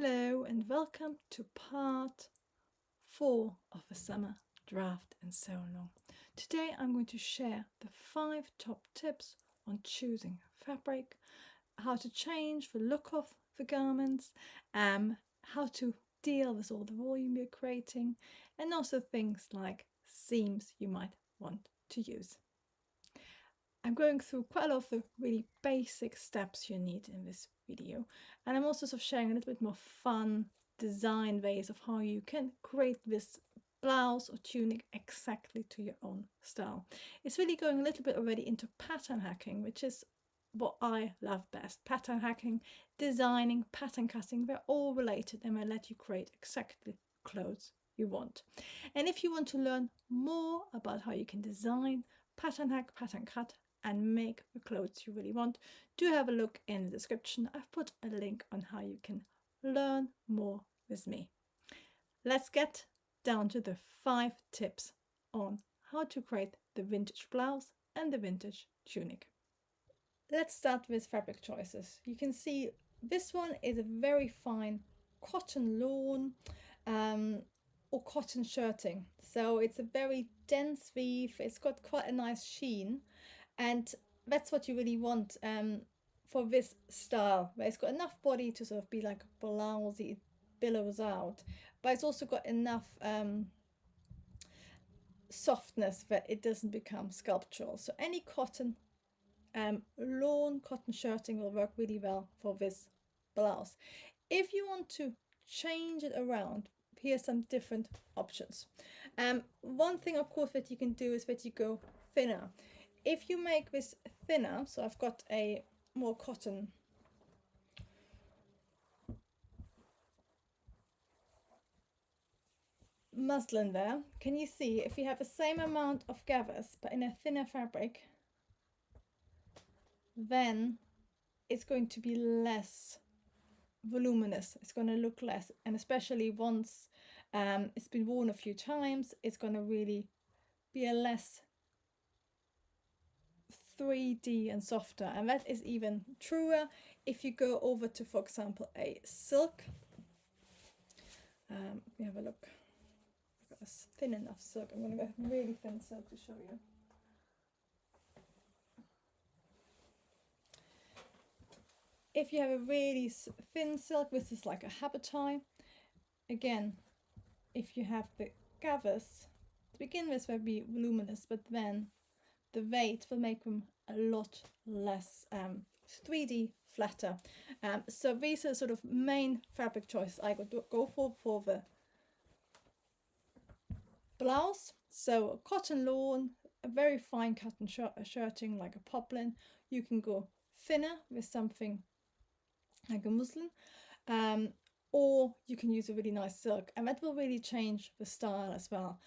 Hello and welcome to part 4 of a summer draft and sew along. Today I'm going to share the 5 top tips on choosing fabric, how to change the look of the garments, how to deal with all the volume you're creating, and also things like seams you might want to use. I'm going through quite a lot of the really basic steps you need in this video, and I'm also sort of sharing a little bit more fun design ways of how you can create this blouse or tunic exactly to your own style. It's really going a little bit already into pattern hacking, which is what I love best. Pattern hacking, designing, pattern cutting, they're all related and will let you create exactly the clothes you want. And if you want to learn more about how you can design, pattern hack, pattern cut, and make the clothes you really want, do have a look in the description. I've put a link on how you can learn more with me. Let's get down to the 5 tips on how to create the vintage blouse and the vintage tunic. Let's start with fabric choices. You can see this one is a very fine cotton lawn or cotton shirting. So it's a very dense weave. It's got quite a nice sheen. And that's what you really want for this style, where it's got enough body to sort of be like a blouse, it billows out, but it's also got enough softness that it doesn't become sculptural. So any cotton, lawn cotton shirting will work really well for this blouse. If you want to change it around, here's some different options. One thing, of course, that you can do is that you go thinner. If you make this thinner, so I've got a more cotton muslin there, can you see if you have the same amount of gathers but in a thinner fabric, then it's going to be less voluminous, it's going to look less, and especially once it's been worn a few times, it's going to really be a less 3D and softer. And that is even truer if you go over to, for example, a silk. Let me have a look. I've got a thin enough silk. I'm going to go really thin silk to show you. If you have a really thin silk, this is like a habit tie. Again, if you have the gathers, to begin with they'll be voluminous, but then the weight will make them a lot less 3D flatter. So these are sort of main fabric choices I would go for the blouse. So cotton lawn, a very fine cotton shirting like a poplin. You can go thinner with something like a muslin, or you can use a really nice silk, and that will really change the style as well.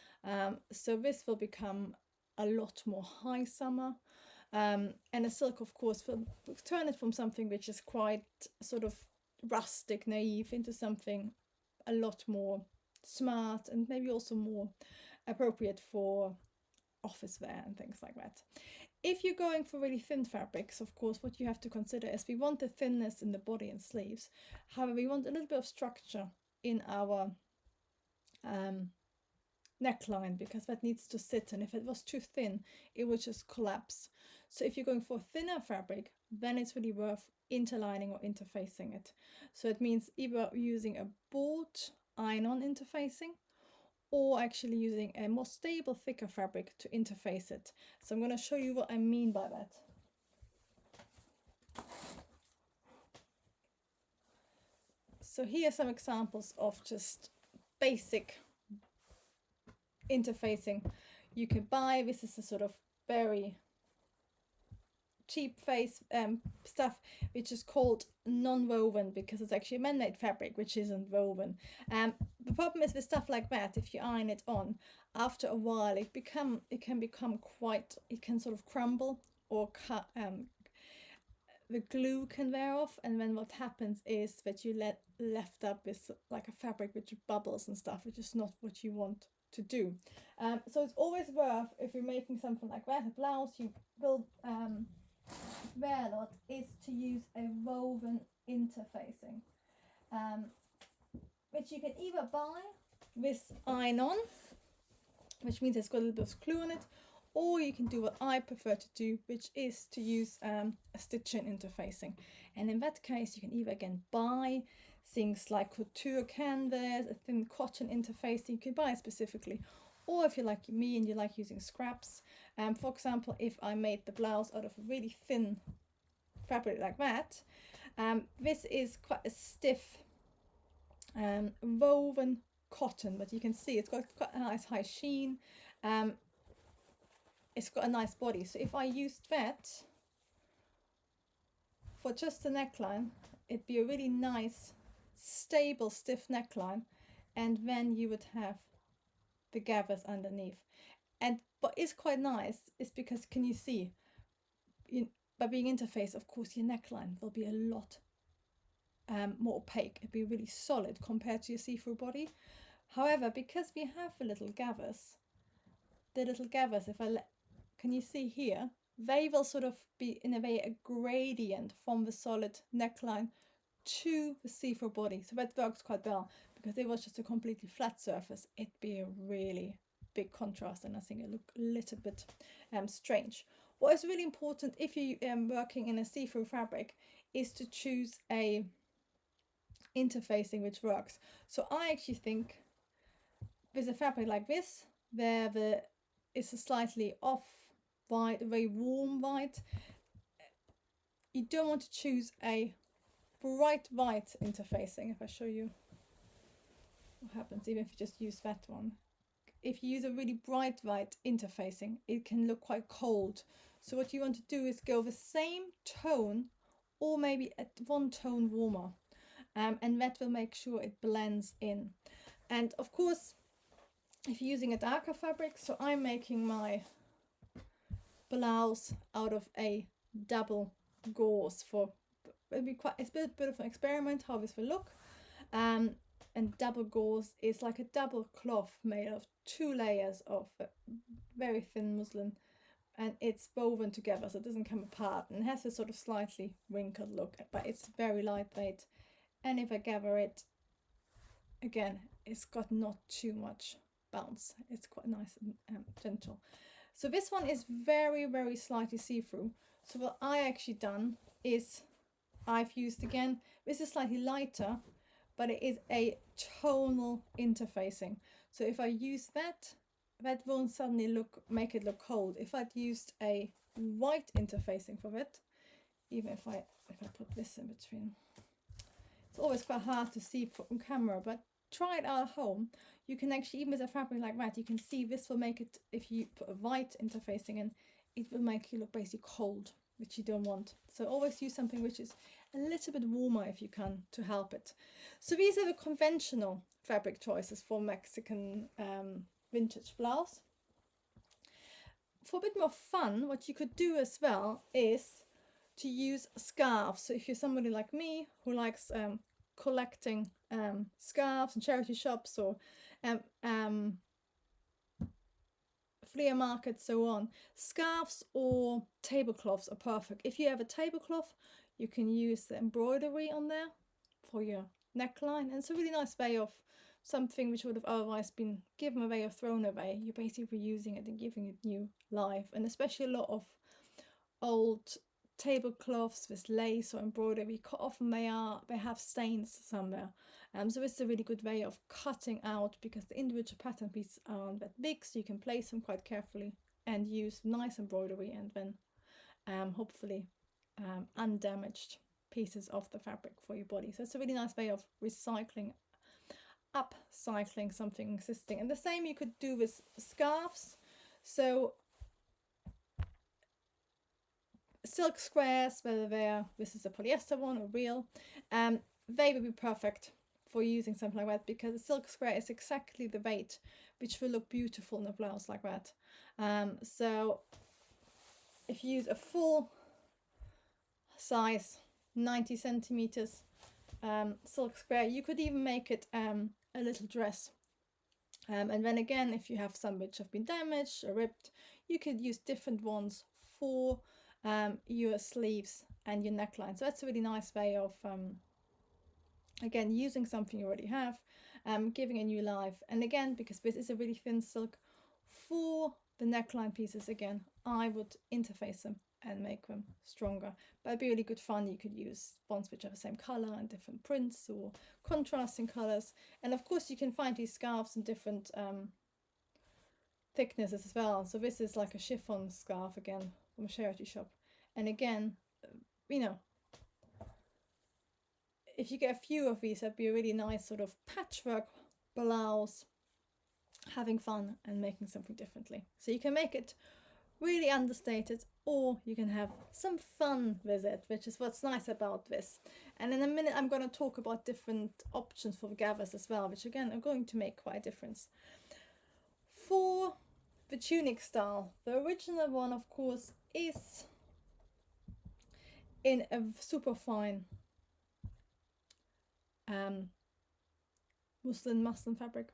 So this will become a lot more high summer, and a silk, of course, will turn it from something which is quite sort of rustic, naive, into something a lot more smart and maybe also more appropriate for office wear and things like that. If you're going for really thin fabrics, of course, what you have to consider is we want the thinness in the body and sleeves. However, we want a little bit of structure in our neckline, because that needs to sit, and if it was too thin it would just collapse. So if you're going for thinner fabric, then it's really worth interlining or interfacing it. So it means either using a board iron-on interfacing, or actually using a more stable, thicker fabric to interface it. So I'm going to show you what I mean by that. So here are some examples of just basic interfacing you can buy. This is a sort of very cheap face stuff which is called non-woven, because it's actually a man-made fabric which isn't woven. The problem is with stuff like that, if you iron it on, after a while it can become quite, it can sort of crumble, or the glue can wear off, and then what happens is that you left up with like a fabric which bubbles and stuff, which is not what you want to do. So it's always worth, if you're making something like that, a blouse you will wear a lot, is to use a woven interfacing. which you can either buy with iron-on, which means it's got a little bit of glue on it, or you can do what I prefer to do, which is to use a stitching interfacing. And in that case, you can either again buy things like couture canvas, a thin cotton interfacing, you can buy it specifically. Or if you're like me and you like using scraps, for example, if I made the blouse out of a really thin fabric like that, this is quite a stiff woven cotton, but you can see it's got quite a nice high sheen. It's got a nice body, so if I used that for just a neckline, it'd be a really nice stable stiff neckline, and then you would have the gathers underneath. And what is quite nice is because, can you see, by being interfaced, of course your neckline will be a lot more opaque. It'd be really solid compared to your see-through body. However, because we have the little gathers, if I let, can you see here, they will sort of be in a way a gradient from the solid neckline to the see-through body. So that works quite well, because if it was just a completely flat surface, it'd be a really big contrast, and I think it look a little bit strange. What is really important if you working in a see-through fabric is to choose a interfacing which works. So I actually think with a fabric like this, where it's a slightly off white, a very warm white, you don't want to choose a bright white interfacing. If I show you what happens, even if you just use that one, if you use a really bright white interfacing, it can look quite cold. So what you want to do is go the same tone, or maybe at one tone warmer, and that will make sure it blends in. And of course, if you're using a darker fabric, so I'm making my blouse out of a double gauze for, it'll be quite, it's a bit of an experiment how this will look. And double gauze is like a double cloth made of 2 layers of very thin muslin, and it's woven together so it doesn't come apart, and it has a sort of slightly wrinkled look, but it's very lightweight. And if I gather it, again, it's got not too much bounce, it's quite nice and gentle. So this one is very, very slightly see-through. So what I actually done is I've used, again, this is slightly lighter, but it is a tonal interfacing. So if I use that, that won't suddenly make it look cold. If I'd used a white interfacing for it, even if I put this in between, it's always quite hard to see from camera, but try it out at home. You can actually, even with a fabric like that, you can see this will make it, if you put a white interfacing in, it will make you look basically cold, which you don't want. So always use something which is a little bit warmer if you can, to help it. So these are the conventional fabric choices for Mexican vintage blouse. For a bit more fun, what you could do as well is to use scarves. So if you're somebody like me who likes collecting scarves in charity shops or flea markets, so on, scarves or tablecloths are perfect. If you have a tablecloth, you can use the embroidery on there for your neckline, and it's a really nice way of something which would have otherwise been given away or thrown away. You're basically reusing it and giving it new life. And especially a lot of old tablecloths with lace or embroidery, often they have stains somewhere. So it's a really good way of cutting out, because the individual pattern pieces aren't that big, so you can place them quite carefully and use nice embroidery, and then hopefully undamaged pieces of the fabric for your body. So it's a really nice way of upcycling something existing. And the same you could do with scarves. So silk squares, whether this is a polyester one or real, they would be perfect for using something like that, because a silk square is exactly the weight which will look beautiful in a blouse like that. So if you use a full size 90 centimeters silk square, you could even make it a little dress. And then again, if you have some which have been damaged or ripped, you could use different ones for your sleeves and your neckline. So that's a really nice way of Again, using something you already have, giving a new life. And again, because this is a really thin silk, for the neckline pieces, again, I would interface them and make them stronger. But it'd be really good fun. You could use ones which have the same color and different prints or contrasting colors. And of course, you can find these scarves in different thicknesses as well. So this is like a chiffon scarf, again, from a charity shop. And again, you know, if you get a few of these, that'd be a really nice sort of patchwork blouse, having fun and making something differently. So you can make it really understated, or you can have some fun with it, which is what's nice about this. And in a minute, I'm going to talk about different options for the gathers as well, which again are going to make quite a difference. For the tunic style, the original one, of course, is in a super fine muslin fabric,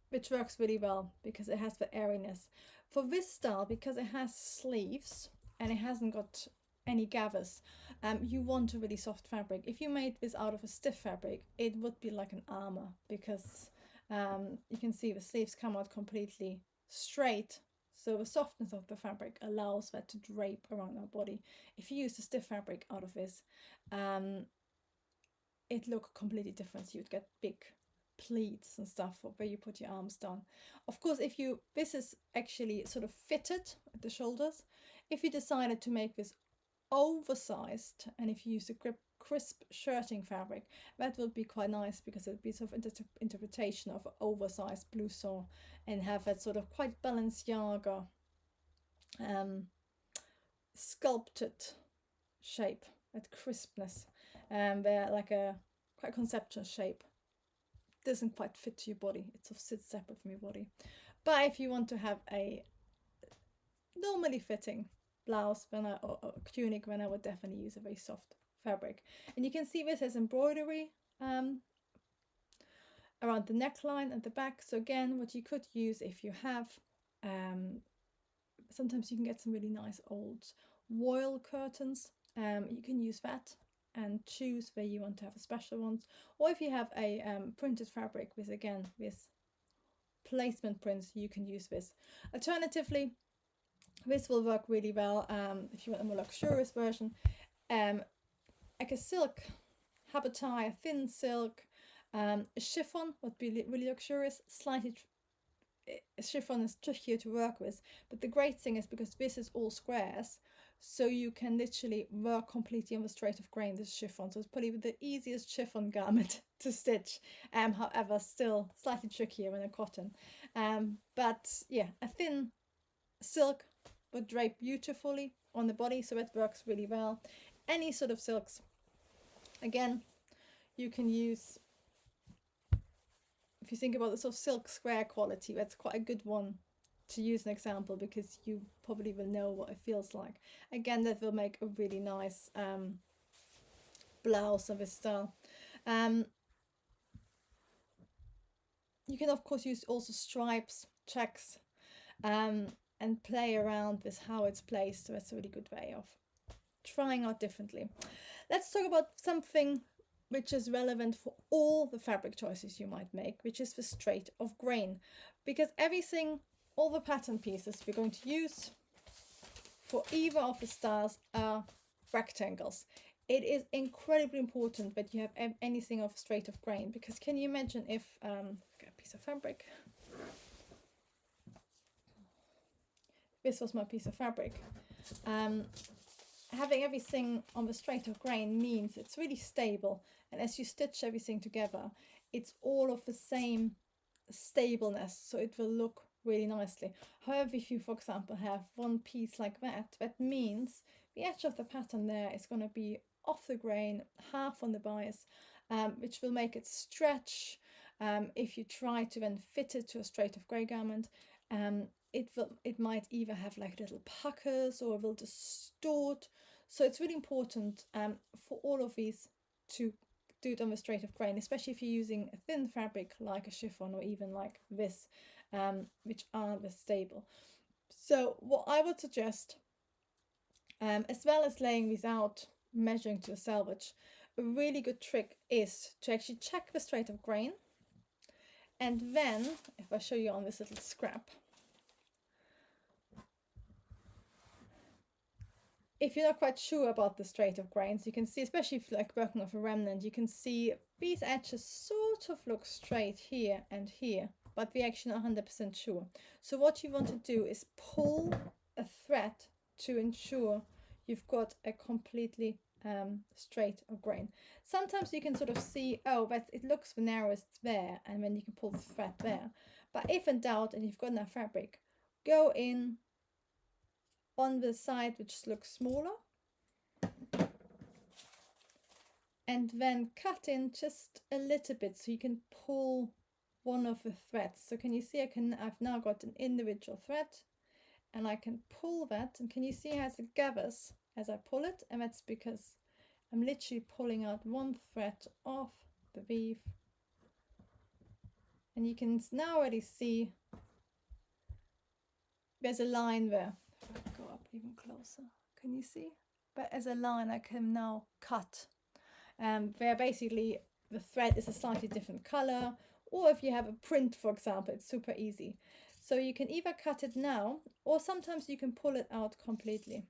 which works really well because it has the airiness. For this style, because it has sleeves and it hasn't got any gathers, you want a really soft fabric. If you made this out of a stiff fabric, it would be like an armor, because you can see the sleeves come out completely straight. So the softness of the fabric allows that to drape around our body. If you use a stiff fabric out of this, it look completely different. So you'd get big pleats and stuff where you put your arms down. Of course, if you, this is actually sort of fitted at the shoulders. If you decided to make this oversized, and if you use a crisp shirting fabric, that would be quite nice, because it would be sort of interpretation of an oversized blouson and have that sort of quite Balenciaga sculpted shape, that crispness, where like a quite conceptual shape doesn't quite fit to your body. It sort of sits separate from your body. But if you want to have a normally fitting blouse or tunic, then I would definitely use a very soft fabric. And you can see this as embroidery around the neckline at the back. So again, what you could use if you have, sometimes you can get some really nice old voile curtains. You can use that and choose where you want to have a special ones. Or if you have a printed fabric with, again, with placement prints, you can use this. Alternatively, this will work really well if you want a more luxurious version. Like a silk habotai, a thin silk, a chiffon would be really luxurious. Slightly chiffon is trickier to work with, but the great thing is, because this is all squares, so you can literally work completely on the straight of grain, this chiffon. So it's probably the easiest chiffon garment to stitch, however still slightly trickier than a cotton. But yeah, a thin silk would drape beautifully on the body, so it works really well. Any sort of silks, again, you can use. If you think about the sort of silk square quality, that's quite a good one to use an example, because you probably will know what it feels like. Again, that will make a really nice blouse of this style. You can of course use also stripes, checks, and play around with how it's placed. So that's a really good way of trying out differently. Let's talk about something which is relevant for all the fabric choices you might make, which is the straight of grain, because everything, all the pattern pieces we're going to use for either of the styles are rectangles. It is incredibly important that you have anything of straight of grain, because can you imagine if get a piece of fabric, this was my piece of fabric, having everything on the straight of grain means it's really stable, and as you stitch everything together, it's all of the same stableness, so it will look really nicely. However, if you, for example, have one piece like that, that means the edge of the pattern there is going to be off the grain, half on the bias, which will make it stretch. If you try to then fit it to a straight of grey garment, it might either have like little puckers, or it will distort. So it's really important for all of these to do it on the straight of grain, especially if you're using a thin fabric like a chiffon, or even like this, which aren't as stable. So what I would suggest, as well as laying these out, measuring to a selvage, a really good trick is to actually check the straight of grain, and then if I show you on this little scrap, if you're not quite sure about the straight of grains, you can see, especially if you're like working off a remnant, you can see these edges sort of look straight here and here, but we're actually not 100% sure. So what you want to do is pull a thread to ensure you've got a completely straight of grain. Sometimes you can sort of see, oh, but it looks the narrowest there, and then you can pull the thread there. But if in doubt and you've got enough fabric, go in on the side which looks smaller, and then cut in just a little bit so you can pull one of the threads. So can you see I've now got an individual thread, and I can pull that, and can you see how it gathers as I pull it? And that's because I'm literally pulling out one thread off the weave, and you can now already see there's a line there. If I go up even closer, can you see? But as a line I can now cut, where basically the thread is a slightly different color, or if you have a print, for example, it's super easy. So you can either cut it now, or sometimes you can pull it out completely,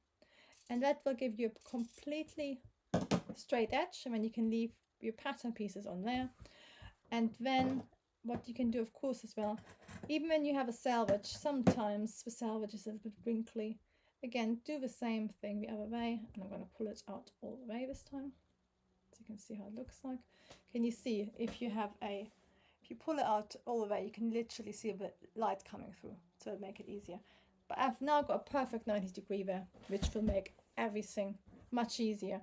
and that will give you a completely straight edge, and then you can leave your pattern pieces on there. And then what you can do, of course, as well, even when you have a selvage, sometimes the selvage is a little bit wrinkly. Again, do the same thing the other way, and I'm going to pull it out all the way this time, so you can see how it looks like. Can you see if you pull it out all the way, you can literally see the light coming through, so it'll make it easier. But I've now got a perfect 90-degree there, which will make everything much easier.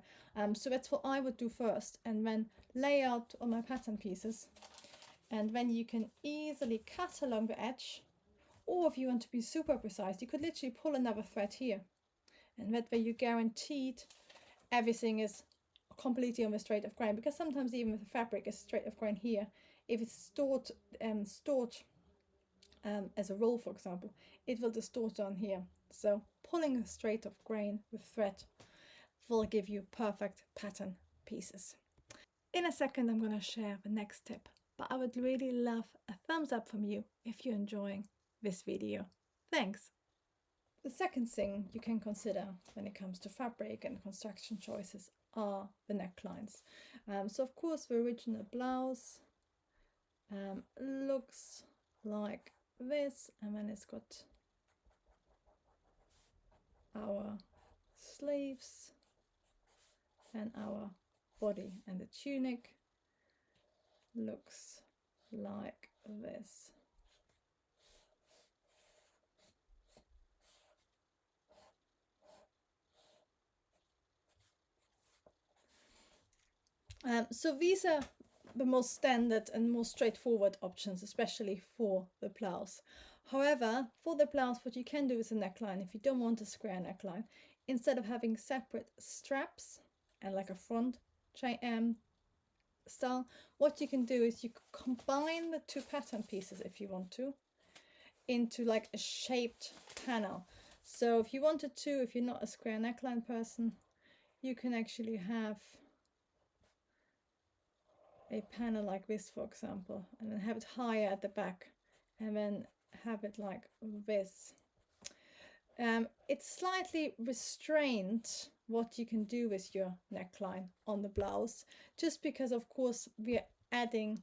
So that's what I would do first, and then lay out all my pattern pieces, and then you can easily cut along the edge, or if you want to be super precise, you could literally pull another thread here, and that way you're guaranteed everything is completely on the straight of grain, because sometimes even if the fabric is straight of grain here, if it's stored as a roll, for example, it will distort down here. So pulling a straight of grain with thread will give you perfect pattern pieces. In a second I'm going to share the next tip, but I would really love a thumbs up from you if you're enjoying this video. Thanks! The second thing you can consider when it comes to fabric and construction choices are the necklines. So of course the original blouse looks like this, and then it's got our sleeves and our body, and the tunic looks like this. So these are the most standard and most straightforward options, especially for the blouse. However, for the blouse, what you can do is a neckline. If you don't want a square neckline, instead of having separate straps and like a front style, what you can do is you combine the two pattern pieces, if you want to, into like a shaped panel. So if you wanted to, if you're not a square neckline person, you can actually have a panel like this, for example, and then have it higher at the back, and then have it like this. It's slightly restrained what you can do with your neckline on the blouse, just because of course we're adding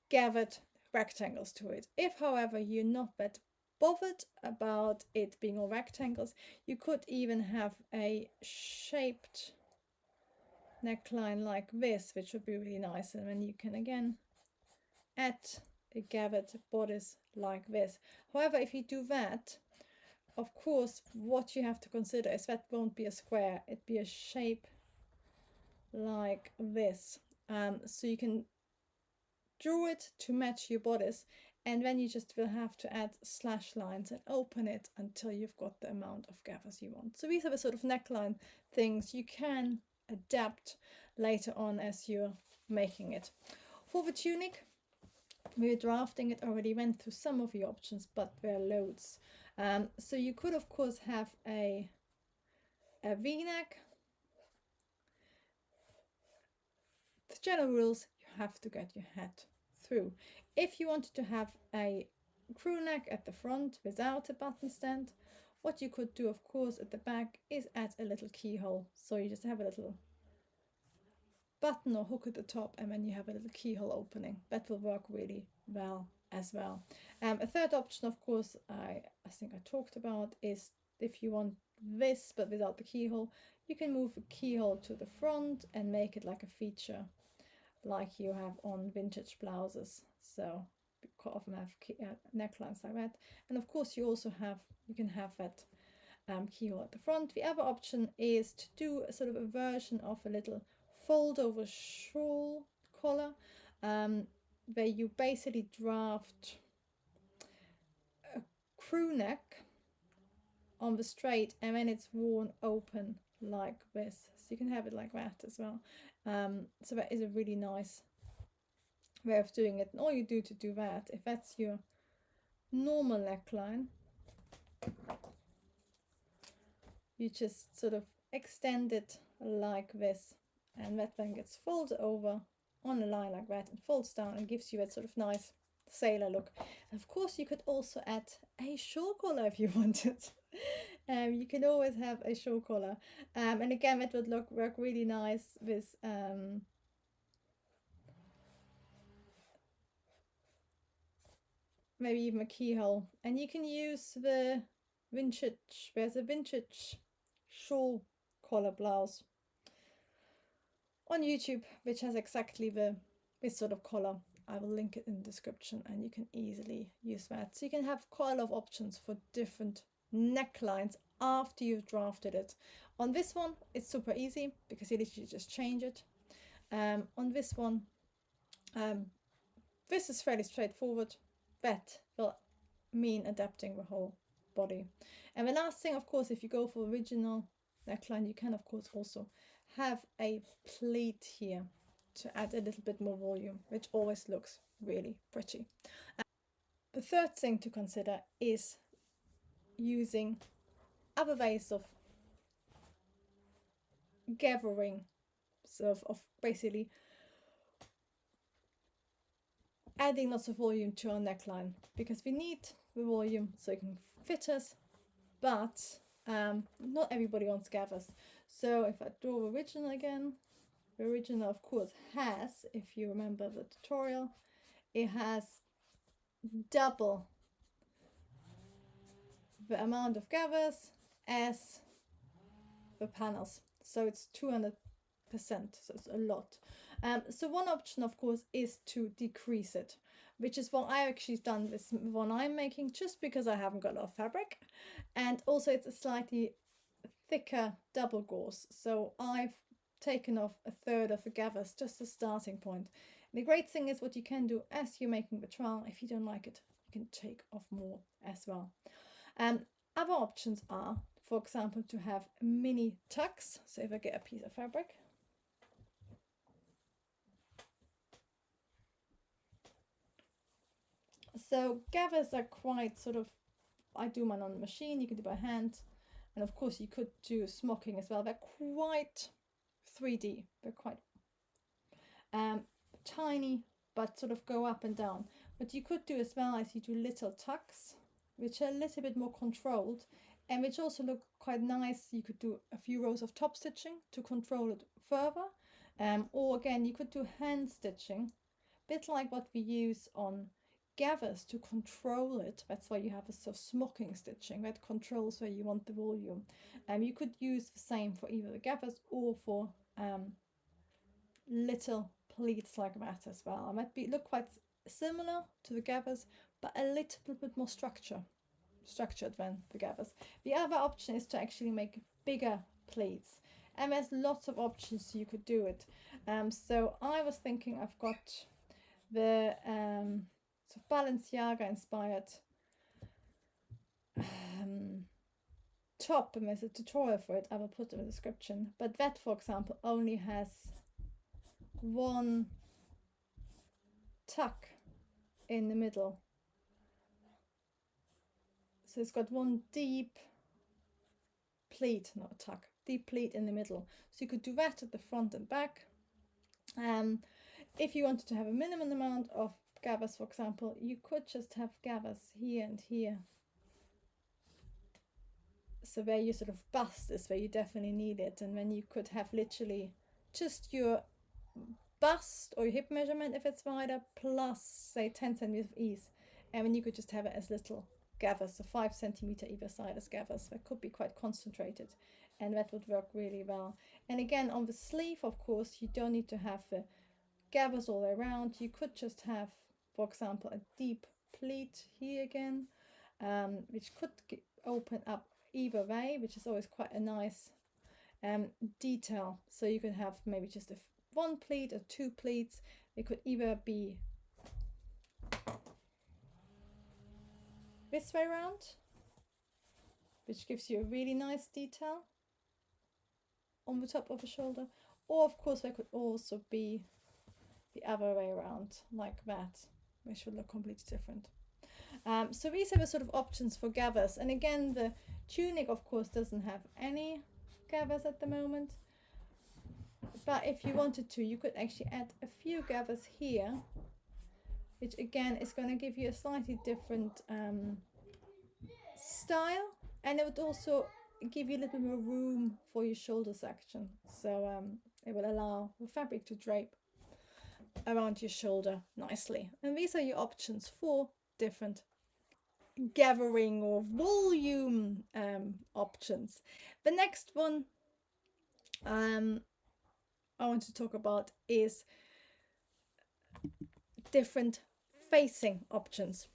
gathered rectangles to it. If however you're not that bothered about it being all rectangles, you could even have a shaped neckline like this, which would be really nice, and then you can again add a gathered bodice like this. However, if you do that, of course what you have to consider is that won't be a square, it'd be a shape like this. So you can draw it to match your bodice, and then you just will have to add slash lines and open it until you've got the amount of gathers you want. So these are the sort of neckline things you can adapt later on as you're making it. For the tunic, we're drafting it, already went through some of the options, but there are loads. So you could of course have a v-neck, general rules you have to get your head through. If you wanted to have a crew neck at the front without a button stand, what you could do, of course, at the back is add a little keyhole. So you just have a little button or hook at the top, and then you have a little keyhole opening. That will work really well as well. A third option, of course, I think I talked about, is if you want this but without the keyhole, you can move the keyhole to the front and make it like a feature, like you have on vintage blouses. So you often have necklines like that. And of course, you can have that keyhole at the front. The other option is to do a sort of a version of a little fold over shawl collar, where you basically draft a crew neck on the straight and then it's worn open like this. So you can have it like that as well. So that is a really nice way of doing it. And all you do to do that, if that's your normal neckline, you just sort of extend it like this, and that then gets folded over on a line like that and folds down and gives you a sort of nice sailor look. And of course, you could also add a shawl collar if you wanted. You can always have a shawl collar, and again, it would work really nice with maybe even a keyhole. And you can use the vintage, there's a vintage shawl collar blouse on YouTube which has exactly this sort of collar. I will link it in the description and you can easily use that. So you can have quite a lot of options for different necklines after you've drafted it. On this one, it's super easy because you literally just change it. On this one, this is fairly straightforward. That will mean adapting the whole body. And the last thing, of course, if you go for original neckline, you can of course also have a pleat here to add a little bit more volume, which always looks really pretty. The third thing to consider is using other ways of gathering, sort of basically adding lots of volume to our neckline, because we need the volume so it can fit us, but not everybody wants gathers. So if I draw original again, the original of course has, if you remember the tutorial, it has double the amount of gathers as the panels, so it's 200%, so it's a lot. So one option of course is to decrease it, which is what I actually done this one I'm making, just because I haven't got a lot of fabric, and also it's a slightly thicker double gauze, so I've taken off a third of the gathers, just a starting point. And the great thing is what you can do as you're making the trowel, if you don't like it, you can take off more as well. Other options are, for example, to have mini tucks. So if I get a piece of fabric, so gathers are quite sort of, I do mine on the machine, you can do by hand, and of course you could do smocking as well. They're quite 3D, they're quite tiny, but sort of go up and down. What you could do as well is you do little tucks, which are a little bit more controlled and which also look quite nice. You could do a few rows of top stitching to control it further, or again you could do hand stitching, a bit like what we use on gathers to control it. That's why you have a sort of smocking stitching that controls where you want the volume. You could use the same for either the gathers or for little pleats like that as well. It might look quite similar to the gathers, but a little bit more structured than the gathers. The other option is to actually make bigger pleats, and there's lots of options you could do it. So I was thinking, I've got the sort of Balenciaga inspired top, and there's a tutorial for it. I will put it in the description, but that, for example, only has one tuck in the middle, so it's got one deep pleat, not a tuck, deep pleat in the middle. So you could do that at the front and back. if you wanted to have a minimum amount of gathers, for example, you could just have gathers here and here. So where you sort of bust is where you definitely need it, and then you could have literally just your bust or your hip measurement if it's wider plus say 10 centimeters of ease, and then you could just have it as little gathers, so 5 centimeter either side as gathers. That could be quite concentrated, and that would work really well. And again, on the sleeve, of course, you don't need to have the gathers all the way around. You could just have, for example, a deep pleat here again, which could open up either way, which is always quite a nice detail. So you could have maybe just a one pleat or two pleats. It could either be this way around, which gives you a really nice detail on the top of the shoulder, or of course there could also be the other way around like that, which would look completely different. So these are the sort of options for gathers, and again the tunic of course doesn't have any gathers at the moment, but if you wanted to, you could actually add a few gathers here, which again is going to give you a slightly different style, and it would also give you a little more room for your shoulder section. So it will allow the fabric to drape around your shoulder nicely. And these are your options for different gathering or volume options. The next one I want to talk about is different facing options,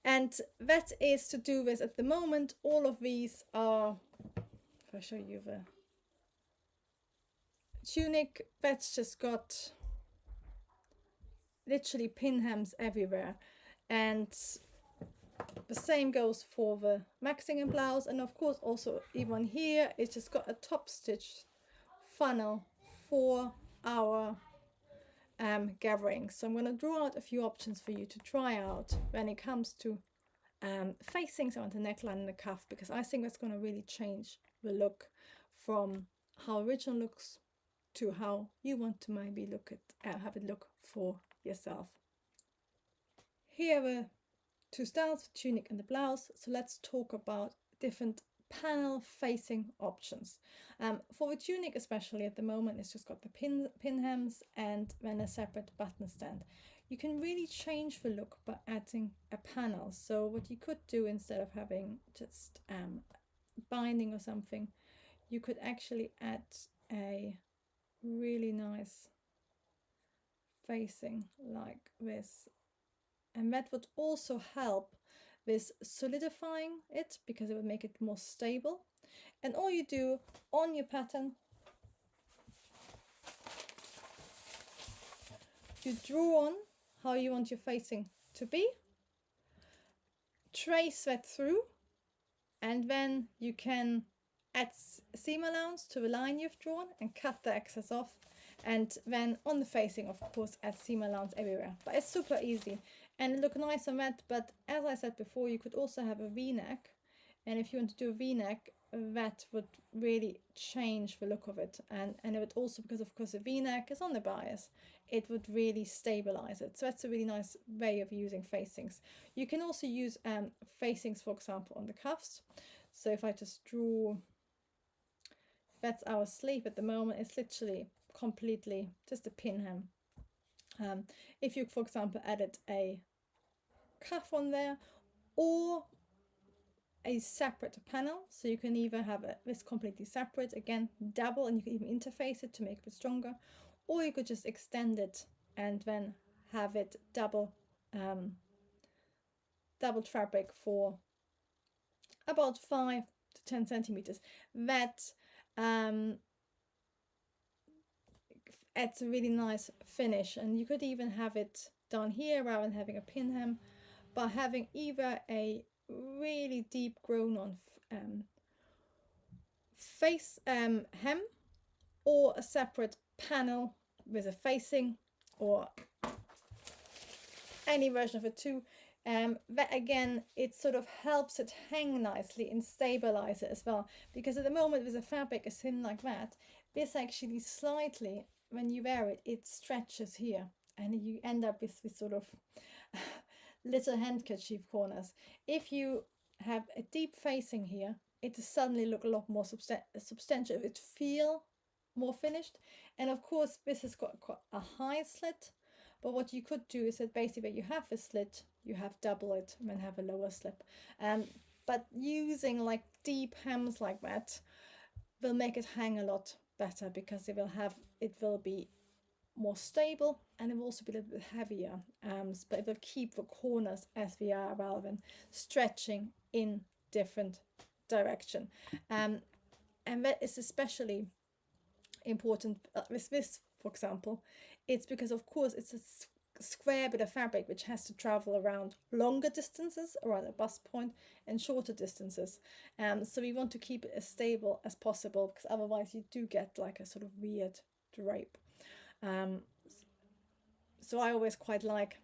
and that is to do with, at the moment, all of these are, if I show you the tunic, that's just got literally pin hems everywhere, and the same goes for the maxing and blouse, and of course also even here it's just got a top stitched funnel for our gathering. So I'm going to draw out a few options for you to try out when it comes to facings around the neckline and the cuff, because I think that's going to really change the look from how original looks to how you want to maybe look at have it look for yourself. Here are the two styles, the tunic and the blouse. So let's talk about different panel facing options. For the tunic especially, at the moment it's just got the pin hems and then a separate button stand. You can really change the look by adding a panel. So what you could do, instead of having just binding or something, you could actually add a really nice facing like this, and that would also help with solidifying it because it would make it more stable. And all you do on your pattern, you draw on how you want your facing to be, trace that through, and then you can add seam allowance to the line you've drawn and cut the excess off, and then on the facing of course add seam allowance everywhere. But it's super easy and it look nice on that. But as I said before, you could also have a v-neck, and if you want to do a v-neck, that would really change the look of it, and it would also, because of course the v-neck is on the bias, it would really stabilize it. So that's a really nice way of using facings. You can also use facings, for example, on the cuffs. So if I just draw, that's our sleeve at the moment, it's literally completely just a pin hem. If you, for example, added a cuff on there or a separate panel, so you can either have this completely separate, again double, and you can even interface it to make it stronger, or you could just extend it and then have it doubled fabric for about 5 to 10 centimeters. That adds a really nice finish, and you could even have it down here rather than having a pin hem, by having either a really deep grown on face hem, or a separate panel with a facing, or any version of it too. That again, it sort of helps it hang nicely and stabilize it as well, because at the moment with a fabric as thin like that, this actually slightly when you wear it, it stretches here, and you end up with this sort of little handkerchief corners. If you have a deep facing here, it suddenly look a lot more substantial. It feel more finished. And of course, this has got a high slit, but what you could do is that basically where you have a slit, you have double it and then have a lower slip. But using like deep hems like that will make it hang a lot better, because it will be more stable, and it will also be a little bit heavier, but it will keep the corners as they are rather than stretching in different direction. And that is especially important with this, for example. It's because of course it's a square bit of fabric which has to travel around longer distances around a bust point and shorter distances, so we want to keep it as stable as possible, because otherwise you do get like a sort of weird drape. So I always quite like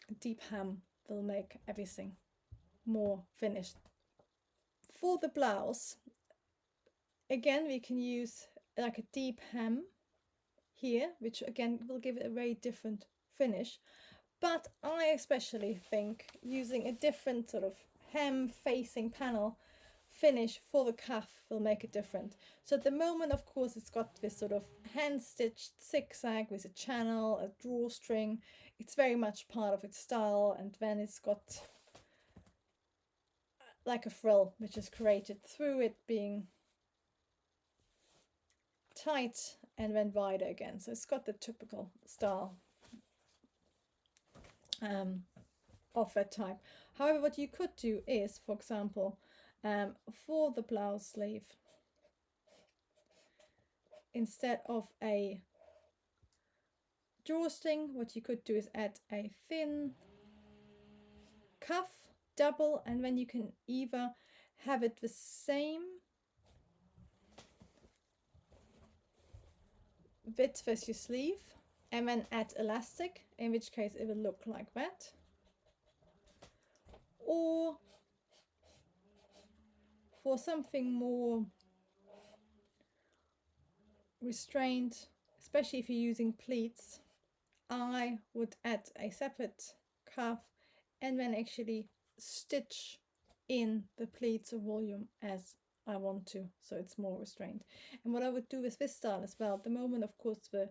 a deep hem, will make everything more finished. For the blouse, again we can use like a deep hem here, which again will give it a very different finish. But I especially think using a different sort of hem facing panel finish for the cuff will make it different. So at the moment, of course, it's got this sort of hand stitched zigzag with a channel, a drawstring. It's very much part of its style, and then it's got like a frill which is created through it being tight and then wider again. So it's got the typical style of that type. However, what you could do is, for example, for the blouse sleeve, instead of a drawstring, what you could do is add a thin cuff, double, and then you can either have it the same width as your sleeve and then add elastic, in which case it will look like that, or for something more restrained, especially if you're using pleats, I would add a separate cuff and then actually stitch in the pleats of volume as I want to, so it's more restrained. And what I would do with this style as well, at the moment, of course, the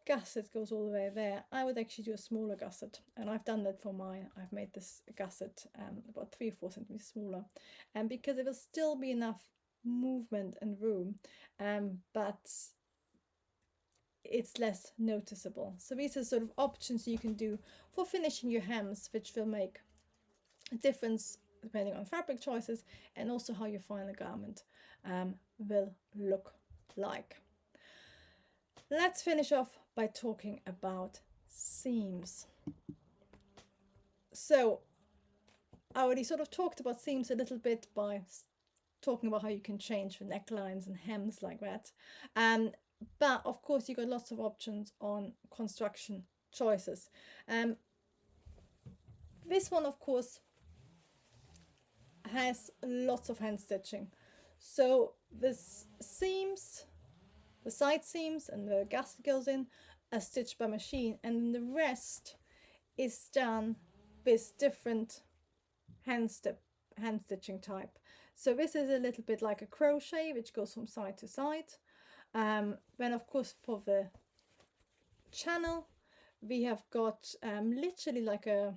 gusset goes all the way there. I would actually do a smaller gusset, and I've done that for mine. I've made this gusset about 3 or 4 centimeters smaller, and because it will still be enough movement and room, but it's less noticeable. So these are sort of options you can do for finishing your hems, which will make a difference depending on fabric choices and also how your final garment will look like. Let's finish off by talking about seams. So I already sort of talked about seams a little bit by talking about how you can change the necklines and hems like that. But of course, you got lots of options on construction choices. This one, of course, has lots of hand stitching. So the seams, the side seams and the gusset goes in are stitched by machine, and the rest is done with different hand stitching type. So this is a little bit like a crochet, which goes from side to side. Then of course for the channel we have got literally like a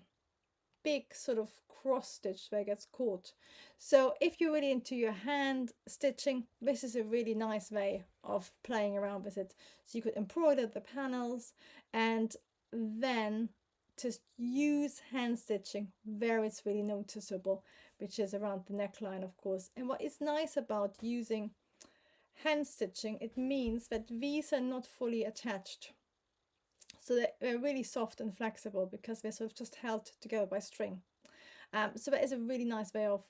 big sort of cross stitch where it gets caught. So if you're really into your hand stitching, this is a really nice way of playing around with it. So you could embroider the panels and then just use hand stitching where it's really noticeable, which is around the neckline, of course. And what is nice about using hand stitching, it means that these are not fully attached, so they're really soft and flexible because they're sort of just held together by string. So that is a really nice way of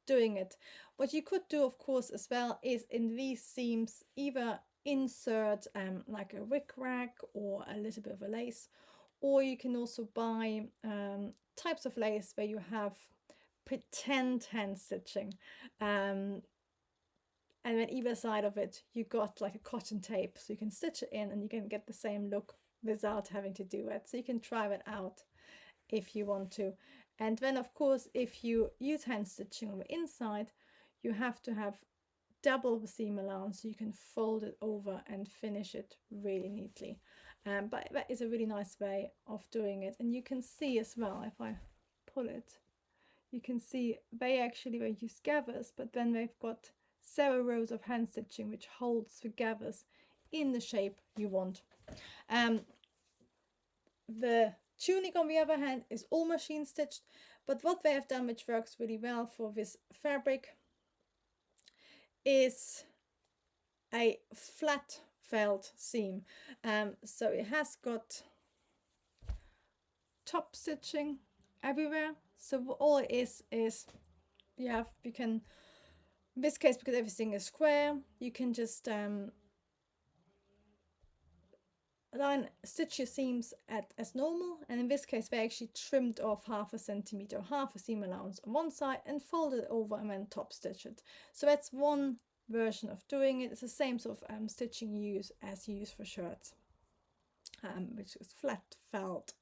doing it. What you could do, of course, as well is in these seams either insert like a wick rack or a little bit of a lace, or you can also buy types of lace where you have pretend hand stitching. and then either side of it you got like a cotton tape, so you can stitch it in and you can get the same look without having to do it. So you can try it out if you want to. And then of course, if you use hand stitching on the inside, you have to have double the seam allowance so you can fold it over and finish it really neatly. But that is a really nice way of doing it. And you can see as well, if I pull it, you can see they use gathers, but then they've got several rows of hand stitching which holds the gathers in the shape you want. The tunic, on the other hand, is all machine stitched, but what they have done, which works really well for this fabric, is a flat felt seam. So it has got top stitching everywhere. So all it is you can, in this case, because everything is square, you can just stitch your seams as normal, and in this case they actually trimmed off 1/2 centimeter, half a seam allowance on one side, and folded it over and then top stitch it. So that's one version of doing it. It's the same sort of stitching you use for shirts, which is flat felt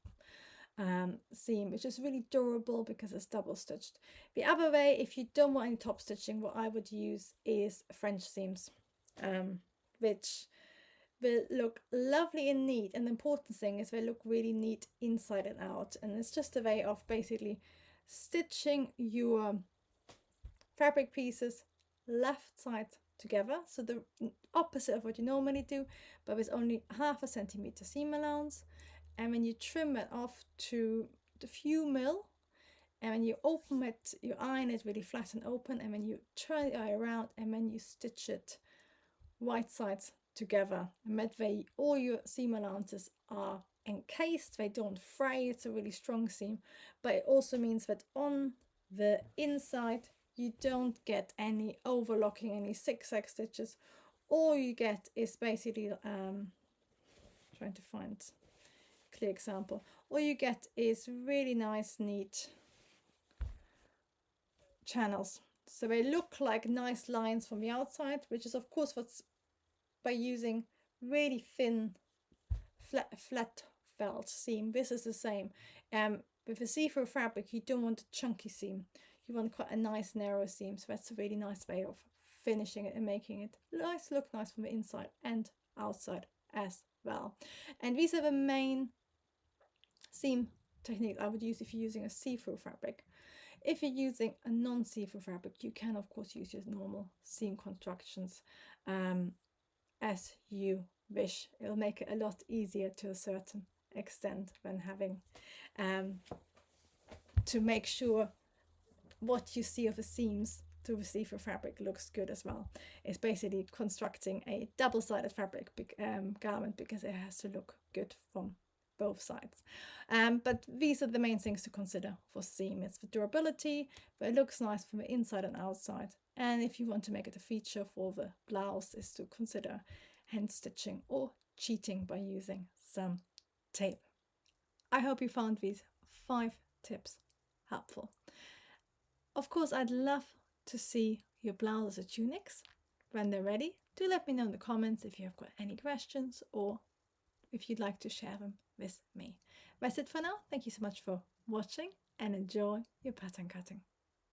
seam, which is really durable because it's double stitched. The other way, if you don't want any top stitching, what I would use is French seams, which will look lovely and neat, and the important thing is they look really neat inside and out. And it's just a way of basically stitching your fabric pieces left side together, so the opposite of what you normally do, but with only 1/2 centimeter seam allowance. And when you trim it off to the few mil, and when you open it, you iron it really flat and open, and then you turn the eye around, and then you stitch it right sides together, and that way all your seam allowances are encased, they don't fray. It's a really strong seam, but it also means that on the inside you don't get any overlocking, any zigzag stitches. All you get is basically trying to find a clear example. All you get is really nice, neat channels, so they look like nice lines from the outside, which is of course what's by using really thin flat felt seam. This is the same. With a see-through fabric, you don't want a chunky seam, you want quite a nice narrow seam. So that's a really nice way of finishing it and making it look nice from the inside and outside as well. And these are the main seam techniques I would use if you're using a see-through fabric. If you're using a non-see-through fabric, you can of course use your normal seam constructions as you wish. It'll make it a lot easier to a certain extent when having to make sure what you see of the seams through the see-through fabric looks good as well. It's basically constructing a double-sided fabric garment, because it has to look good from both sides. But these are the main things to consider for seam. It's the durability, but it looks nice from the inside and outside. And if you want to make it a feature for the blouse, is to consider hand stitching or cheating by using some tape. I hope you found these 5 tips helpful. Of course, I'd love to see your blouses or tunics when they're ready. Do let me know in the comments if you have got any questions, or if you'd like to share them with me. That's it for now. Thank you so much for watching, and enjoy your pattern cutting.